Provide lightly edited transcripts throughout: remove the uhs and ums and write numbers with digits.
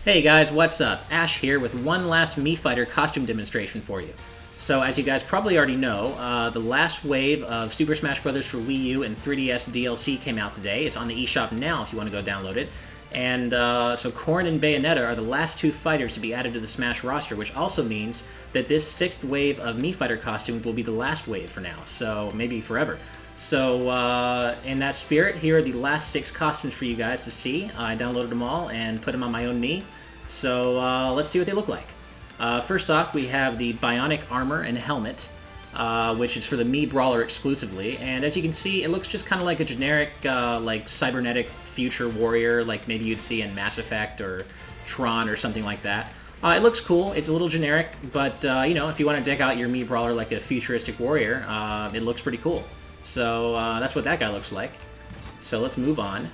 Hey guys, what's up? Ash here with one last Mii Fighter costume demonstration for you. So as you guys probably already know, the last wave of Super Smash Bros. For Wii U and 3DS DLC came out today. It's on the eShop now if you want to go download it. And so Corrin and Bayonetta are the last two fighters to be added to the Smash roster, which also means that this sixth wave of Mii Fighter costumes will be the last wave for now, so maybe forever. So in that spirit, here are the last 6 costumes for you guys to see. I downloaded them all and put them on my own Mii. So let's see what they look like. First off, we have the Bionic Armor and Helmet, which is for the Mii Brawler exclusively. And as you can see, it looks just kind of like a generic, like cybernetic future warrior, like maybe you'd see in Mass Effect or Tron or something like that. It looks cool. It's a little generic, but you know, if you want to deck out your Mii Brawler like a futuristic warrior, it looks pretty cool. So that's what that guy looks like. So let's move on.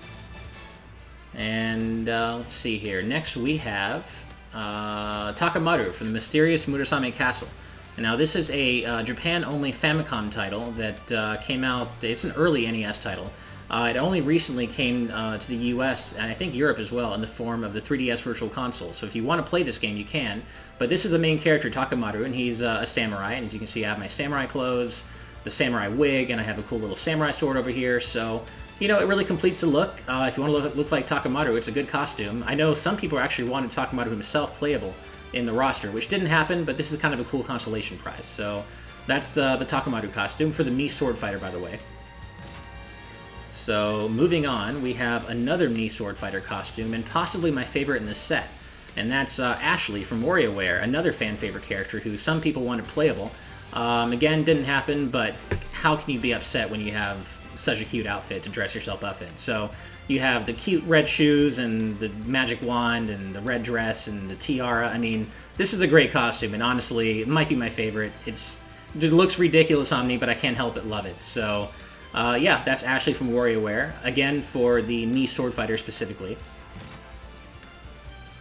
And let's see here. Next we have Takamaru from the mysterious Murasame Castle. And now this is a Japan-only Famicom title that came out. It's an early NES title. It only recently came to the US, and I think Europe as well, in the form of the 3DS Virtual Console. So if you want to play this game, you can. But this is the main character, Takamaru, and he's a samurai. And as you can see, I have my samurai clothes, the samurai wig, and I have a cool little samurai sword over here. So, you know, it really completes the look. If you want to look like Takamaru, it's a good costume. I know some people actually wanted Takamaru himself playable in the roster, which didn't happen, but this is kind of a cool consolation prize. So that's the Takamaru costume for the Mii Sword Fighter, by the way. So moving on, we have another Mii Sword Fighter costume, and possibly my favorite in this set. And that's Ashley from WarioWare, another fan favorite character who some people wanted playable. Again, didn't happen, but how can you be upset when you have such a cute outfit to dress yourself up in? So you have the cute red shoes and the magic wand and the red dress and the tiara. I mean, this is a great costume, and honestly, it might be my favorite. It looks ridiculous on me, but I can't help but love it. So yeah, that's Ashley from WarioWare, again for the Mii Sword Fighter specifically.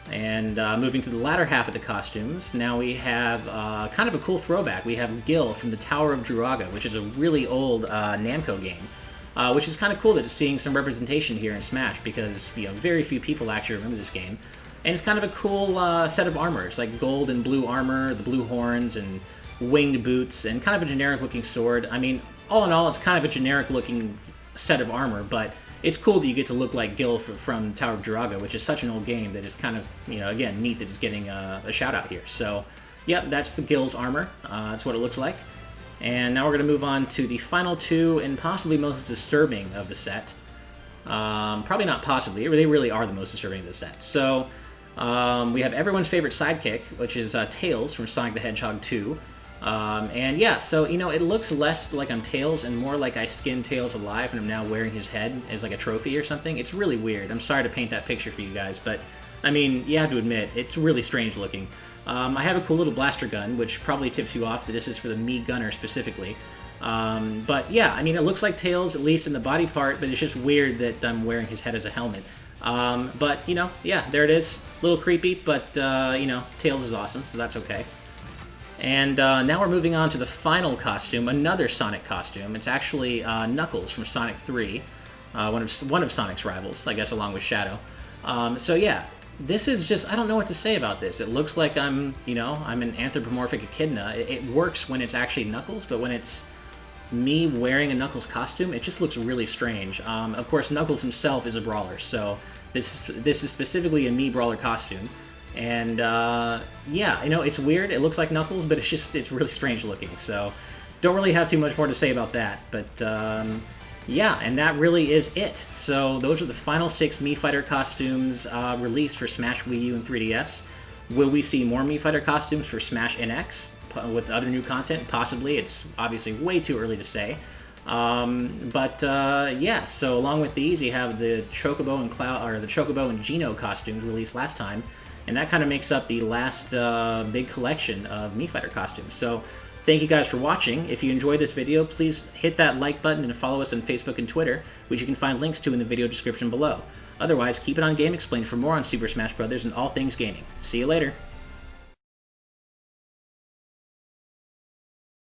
And moving to the latter half of the costumes, now we have kind of a cool throwback. We have Gil from the Tower of Druaga, which is a really old Namco game, which is kind of cool that it's seeing some representation here in Smash, because you know very few people actually remember this game. And it's kind of a cool set of armor. It's like gold and blue armor, the blue horns, and winged boots, and kind of a generic-looking sword. I mean, all in all, it's kind of a generic-looking set of armor, but it's cool that you get to look like Gil from Tower of Druaga, which is such an old game that is kind of, you know, again, neat that it's getting a shout-out here. So, yep, that's the Gil's armor. That's what it looks like. And now we're going to move on to the final two and possibly most disturbing of the set. Probably not possibly. They really are the most disturbing of the set. So, we have everyone's favorite sidekick, which is Tails from Sonic the Hedgehog 2. And yeah, so, you know, it looks less like I'm Tails and more like I skinned Tails alive and I'm now wearing his head as like a trophy or something. It's really weird. I'm sorry to paint that picture for you guys, but, I mean, you have to admit, it's really strange looking. I have a cool little blaster gun, which probably tips you off that this is for the Mii Gunner specifically. But yeah, I mean, it looks like Tails, at least in the body part, but it's just weird that I'm wearing his head as a helmet. But, you know, yeah, there it is. A little creepy, but, you know, Tails is awesome, so that's okay. And now we're moving on to the final costume, another Sonic costume. It's actually Knuckles from Sonic 3, one of Sonic's rivals, I guess, along with Shadow. So yeah, this is just, I don't know what to say about this. It looks like I'm an anthropomorphic echidna. It works when it's actually Knuckles, but when it's me wearing a Knuckles costume, it just looks really strange. Of course, Knuckles himself is a brawler, so this is specifically a Mii Brawler costume. And, yeah, you know, it's weird. It looks like Knuckles, but it's really strange looking. So, don't really have too much more to say about that. But, yeah, and that really is it. So, those are the final 6 Mii Fighter costumes released for Smash Wii U and 3DS. Will we see more Mii Fighter costumes for Smash NX with other new content? Possibly. It's obviously way too early to say. Yeah, so along with these, you have the Chocobo and Geno costumes released last time. And that kind of makes up the last big collection of Mii Fighter costumes. So thank you guys for watching. If you enjoyed this video, please hit that like button and follow us on Facebook and Twitter, which you can find links to in the video description below. Otherwise, keep it on GameXplain for more on Super Smash Bros. And all things gaming. See you later.